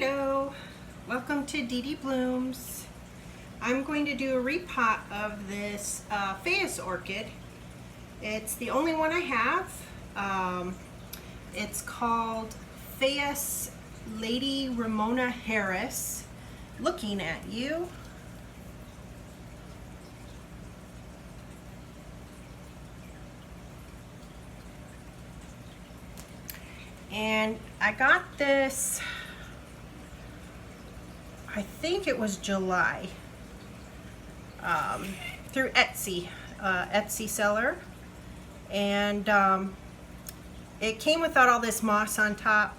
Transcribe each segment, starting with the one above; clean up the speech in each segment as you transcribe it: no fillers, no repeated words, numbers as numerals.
Hello, welcome to Dee Dee Blooms. I'm going to do a repot of this Phaius orchid. It's the only one I have. It's called Phaius Lady Ramona Harris. Looking at you. And I got this, I think it was July, through Etsy, Etsy seller. And it came without all this moss on top.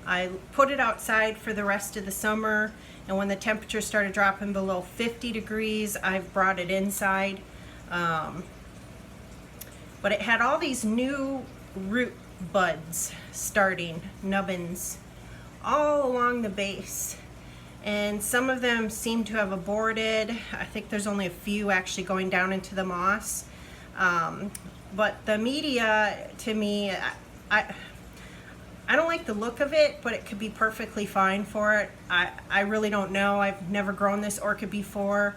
I put it outside for the rest of the summer, and when the temperature started dropping below 50 degrees, I've brought it inside. But it had all these new root buds starting, nubbins, all along the base. And some of them seem to have aborted. I think there's only a few actually going down into the moss. But the media, to me, I don't like the look of it, but it could be perfectly fine for it. I really don't know. I've never grown this orchid before.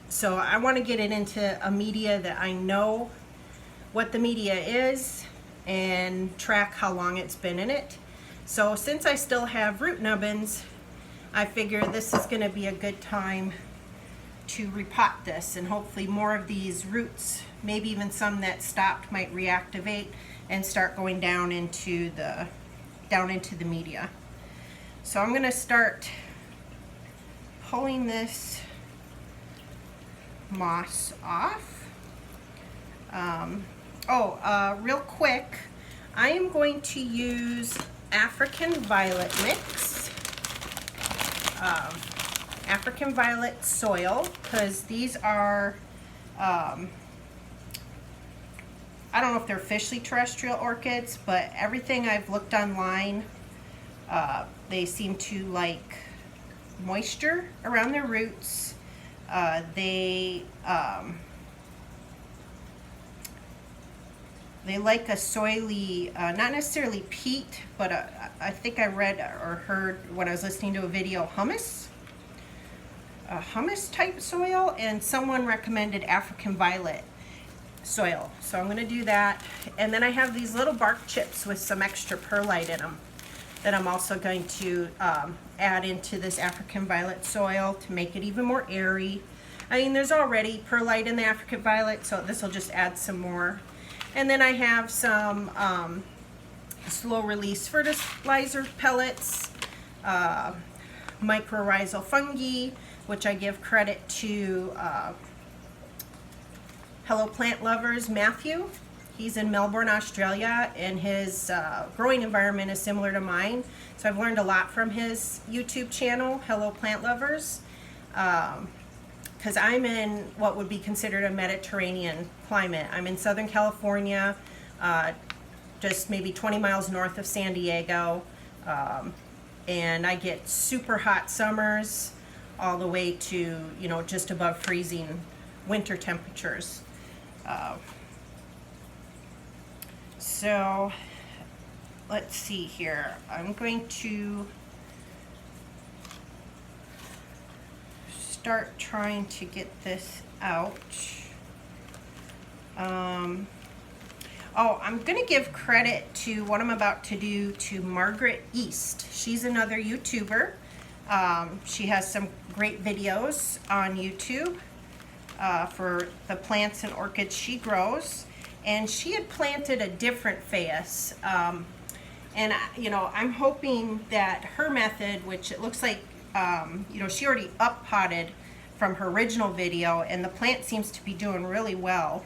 So I want to get it into a media that I know what the media is and track how long it's been in it. So since I still have root nubbins, I figure this is going to be a good time to repot this, and hopefully more of these roots, maybe even some that stopped, might reactivate and start going down into the media. So I'm going to start pulling this moss off. Real quick, I am going to use African Violet mix, African Violet soil, because these are, I don't know if they're officially terrestrial orchids, but everything I've looked online, they seem to like moisture around their roots. They like a soily, not necessarily peat, but I think I read or heard when I was listening to a video, a humus type soil, and someone recommended African Violet soil. So I'm going to do that. And then I have these little bark chips with some extra perlite in them that I'm also going to add into this African Violet soil to make it even more airy. I mean, there's already perlite in the African Violet, so this will just add some more. And then I have some slow release fertilizer pellets, mycorrhizal fungi, which I give credit to Hello Plant Lovers Matthew. He's in Melbourne, Australia, and his growing environment is similar to mine. So I've learned a lot from his YouTube channel, Hello Plant Lovers, because I'm in what would be considered a Mediterranean climate. I'm in Southern California, just maybe 20 miles north of San Diego, and I get super hot summers all the way to, just above freezing winter temperatures. So let's see here. I'm going to start trying to get this out. I'm going to give credit to what I'm about to do to Margaret East. She's another YouTuber. She has some great videos on YouTube for the plants and orchids she grows. And she had planted a different Phaius. And I'm hoping that her method, which it looks like she already up-potted from her original video, and the plant seems to be doing really well.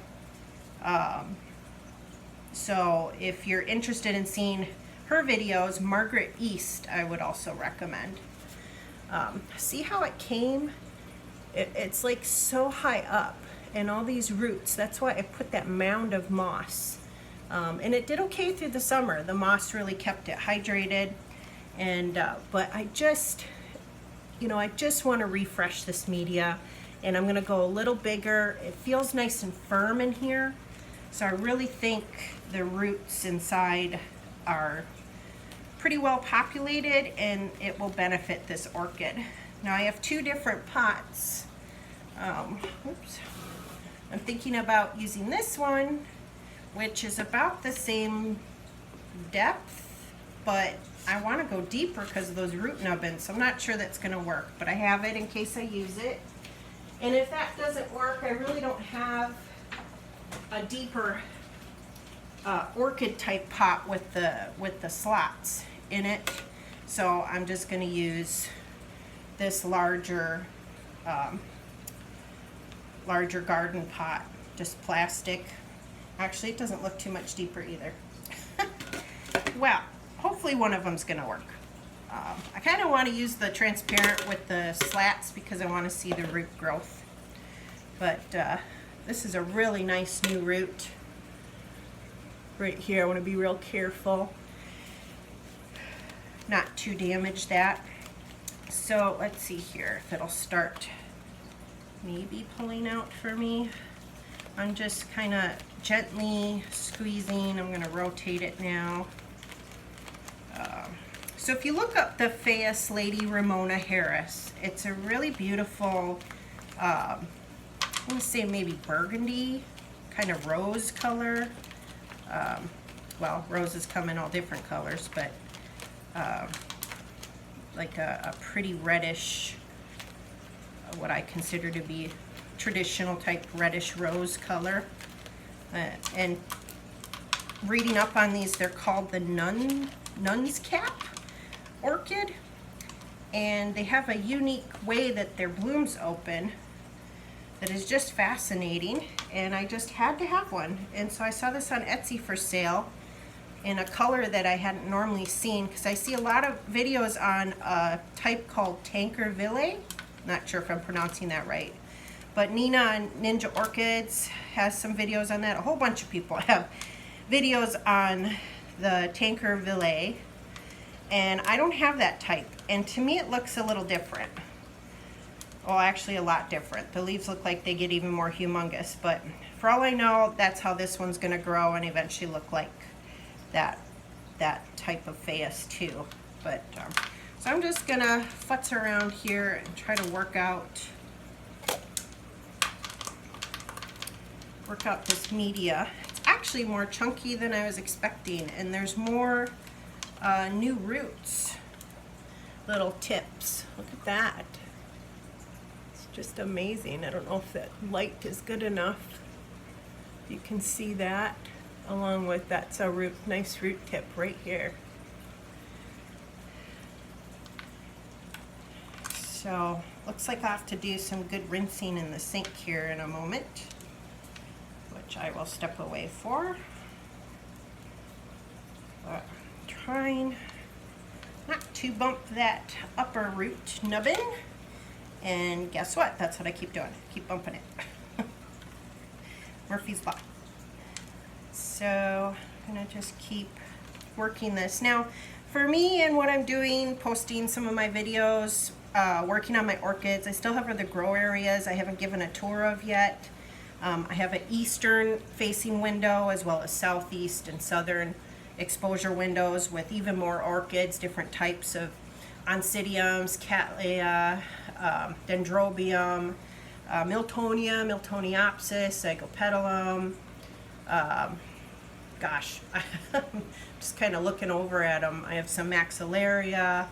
So if you're interested in seeing her videos, Margaret East, I would also recommend. See how it came? It's like so high up, and all these roots. That's why I put that mound of moss. And it did okay through the summer. The moss really kept it hydrated. And but I just want to refresh this media, and I'm going to go a little bigger. It feels nice and firm in here, so I really think the roots inside are pretty well populated, and it will benefit this orchid. Now I have two different pots. Oops. I'm thinking about using this one, which is about the same depth, but I want to go deeper because of those root nubbins, so I'm not sure that's going to work, but I have it in case I use it. And if that doesn't work, I really don't have a deeper orchid type pot with the slots in it, so I'm just going to use this larger garden pot, just plastic. Actually, it doesn't look too much deeper either. Well, hopefully one of them's gonna work. I kind of want to use the transparent with the slats because I want to see the root growth. But this is a really nice new root right here. I want to be real careful not to damage that. So let's see here if it'll start maybe pulling out for me. I'm just kind of gently squeezing. I'm going to rotate it now. So if you look up the Phaius Lady Ramona Harris, it's a really beautiful, I want to say maybe burgundy, kind of rose color. Well, roses come in all different colors, but like a pretty reddish, what I consider to be traditional type reddish rose color. And reading up on these, they're called the nun's cap orchid, and they have a unique way that their blooms open that is just fascinating, and I just had to have one. And so I saw this on Etsy for sale in a color that I hadn't normally seen, because I see a lot of videos on a type called Tankerville. Not sure if I'm pronouncing that right, but Nina on Ninja Orchids has some videos on that. A whole bunch of people have videos on the Tankerville, and I don't have that type, and to me it looks a little different. Well, actually a lot different. The leaves look like they get even more humongous, but for all I know, that's how this one's going to grow and eventually look like that type of Phaius too. But so I'm just gonna futz around here and try to work out this media. It's actually more chunky than I was expecting, and there's more new roots, little tips. Look at that. It's just amazing. I don't know if that light is good enough. You can see that, along with that's a nice root tip right here. So looks like I have to do some good rinsing in the sink here in a moment, which I will step away for. But trying not to bump that upper root nubbin, and guess what? That's what I keep doing. Keep bumping it. Murphy's Law. So I'm gonna just keep working this. Now, for me and what I'm doing, posting some of my videos, working on my orchids, I still have other grow areas I haven't given a tour of yet. I have an eastern facing window as well as southeast and southern exposure windows with even more orchids, different types of oncidiums, cattleya, dendrobium, miltonia, miltoniopsis, zygopetalum. Gosh, I'm just kind of looking over at them. I have some maxillaria,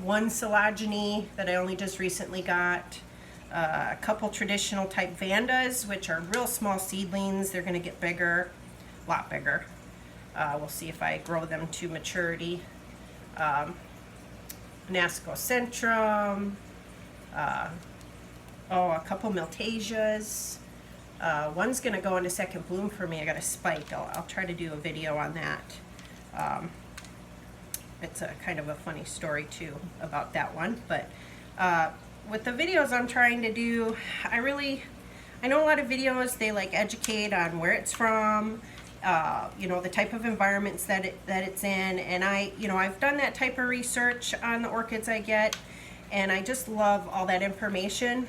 one collagenea that I only just recently got, a couple traditional type vandas, which are real small seedlings. They're going to get bigger, a lot bigger. We'll see if I grow them to maturity. Nascocentrum, a couple miltasias. One's going to go into second bloom for me. I got a spike. I'll try to do a video on that. It's a kind of a funny story too about that one. But with the videos I'm trying to do, I know a lot of videos, they like educate on where it's from, you know, the type of environments that it's in, and I've done that type of research on the orchids I get, and I just love all that information.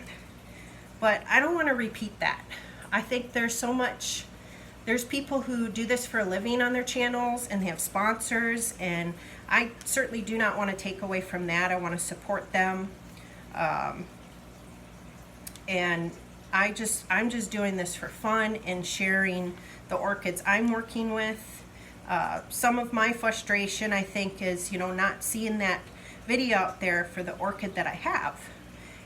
But I don't want to repeat that. I think there's people who do this for a living on their channels, and they have sponsors, and I certainly do not want to take away from that. I want to support them. And I'm just doing this for fun and sharing the orchids I'm working with. Some of my frustration, I think, is, you know, not seeing that video out there for the orchid that I have.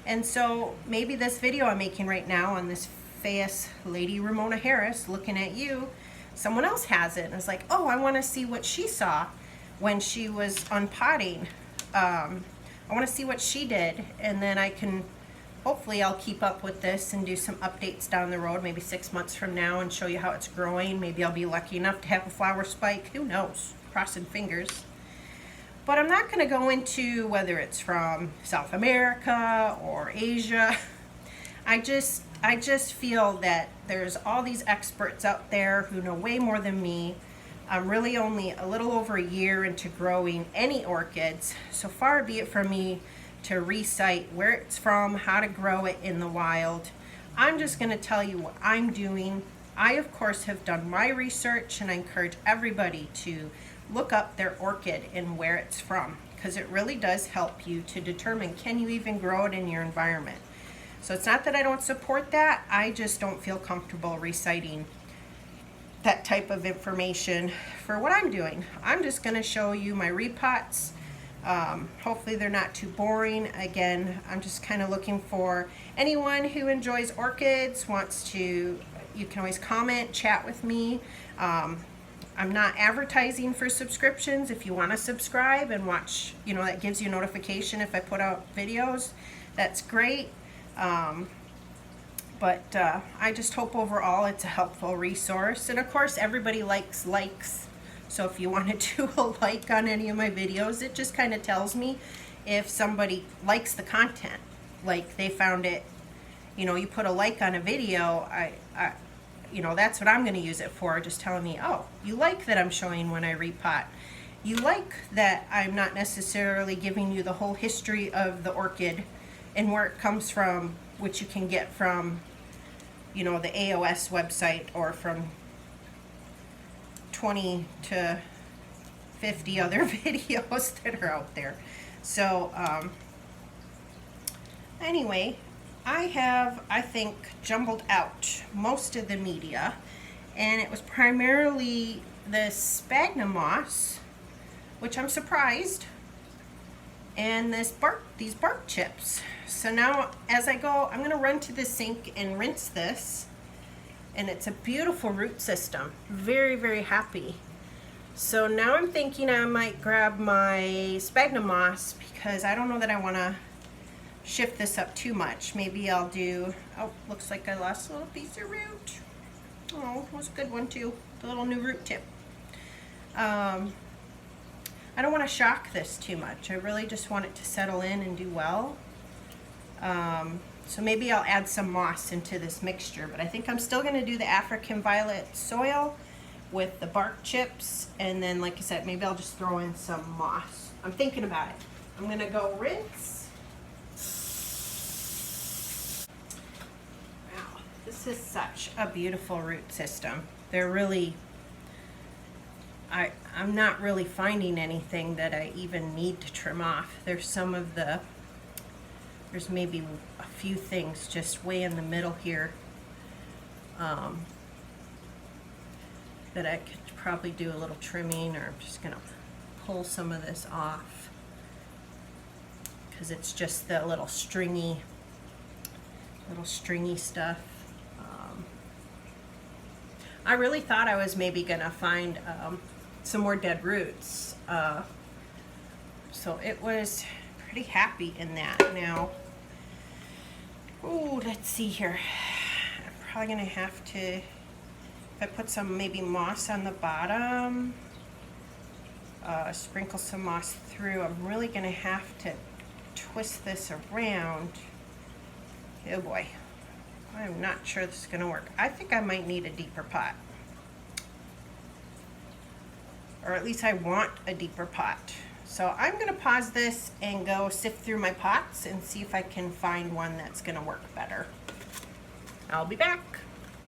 And so maybe this video I'm making right now on this Phaius Lady Ramona Harris, looking at you, someone else has it. And it's like, oh, I want to see what she saw when she was unpotting. I want to see what she did, and then I can, hopefully I'll keep up with this and do some updates down the road, maybe 6 months from now, and show you how it's growing. Maybe I'll be lucky enough to have a flower spike. Who knows? Crossing fingers. But I'm not going to go into whether it's from South America or Asia. I just feel that there's all these experts out there who know way more than me. I'm really only a little over a year into growing any orchids, so far be it from me to recite where it's from, how to grow it in the wild. I'm just going to tell you what I'm doing. I, of course, have done my research, and I encourage everybody to look up their orchid and where it's from, because it really does help you to determine, can you even grow it in your environment. So it's not that I don't support that, I just don't feel comfortable reciting that type of information for what I'm doing. I'm just going to show you my repots. Hopefully they're not too boring. Again, I'm just kind of looking for anyone who enjoys orchids, wants to, you can always comment, chat with me. I'm not advertising for subscriptions. If you want to subscribe and watch, you know, that gives you a notification if I put out videos, that's great. But I just hope overall it's a helpful resource. And of course, everybody likes likes. So if you want to do a like on any of my videos, it just kind of tells me if somebody likes the content. Like they found it, you know, you put a like on a video, you know, that's what I'm going to use it for. Just telling me, oh, you like that I'm showing when I repot. You like that I'm not necessarily giving you the whole history of the orchid and where it comes from, which you can get from, you know, the AOS website or from 20 to 50 other videos that are out there. So anyway, I have, I think, jumbled out most of the media, and it was primarily the sphagnum moss, which I'm surprised, and these bark chips. So now as I go, I'm going to run to the sink and rinse this, and it's a beautiful root system. Very, very happy. So now I'm thinking I might grab my sphagnum moss, because I don't know that I want to shift this up too much. Maybe I'll do, oh, looks like I lost a little piece of root. Oh, it was a good one too, the little new root tip. I don't want to shock this too much. I really just want it to settle in and do well. So maybe I'll add some moss into this mixture, but I think I'm still going to do the African violet soil with the bark chips, and then, like I said, maybe I'll just throw in some moss. I'm thinking about it. I'm going to go rinse. Wow, this is such a beautiful root system. They're really, I'm not really finding anything that I even need to trim off. There's some of the, there's maybe a few things just way in the middle here that I could probably do a little trimming, or I'm just gonna pull some of this off because it's just the little stringy stuff. I really thought I was maybe gonna find some more dead roots, so it was pretty happy in that. Now, oh, let's see here. I'm probably gonna have to, if I put some maybe moss on the bottom, sprinkle some moss through, I'm really gonna have to twist this around. Oh boy, I'm not sure this is gonna work. I think I might need a deeper pot. Or at least I want a deeper pot. So I'm going to pause this and go sift through my pots and see if I can find one that's going to work better. I'll be back.